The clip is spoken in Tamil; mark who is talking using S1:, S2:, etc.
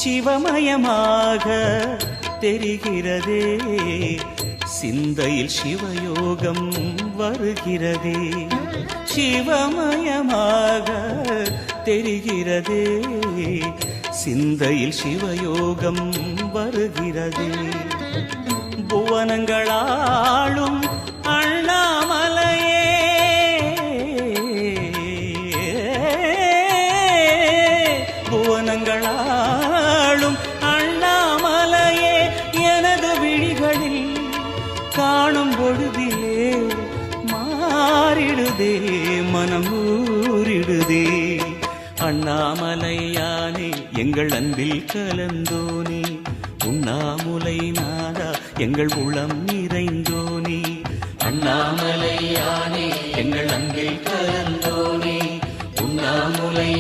S1: சிவமயமாக தெரிகிறதே, சிந்தையில் சிவயோகம் வருகிறதே. சிவமயமாக தெரிகிறதே, சிந்தையில் சிவயோகம் வருகிறதே. புவனங்களாளும் அண்ணாமலையே, புவனங்களாளும் அண்ணாமலையே, எனது விழிகளில் காணும் பொழுதிலே மாறிடுதே, மனம் ஊறிடுதே. அண்ணாமலையானே எங்கள் அன்பில் கலந்தோனே, உண்ணாமுலை நாதா எங்கள் உளம் நிறைந்தோனே. அண்ணாமலையானே எங்கள் அன்பில் கலந்தோனே, உண்ணாமுலை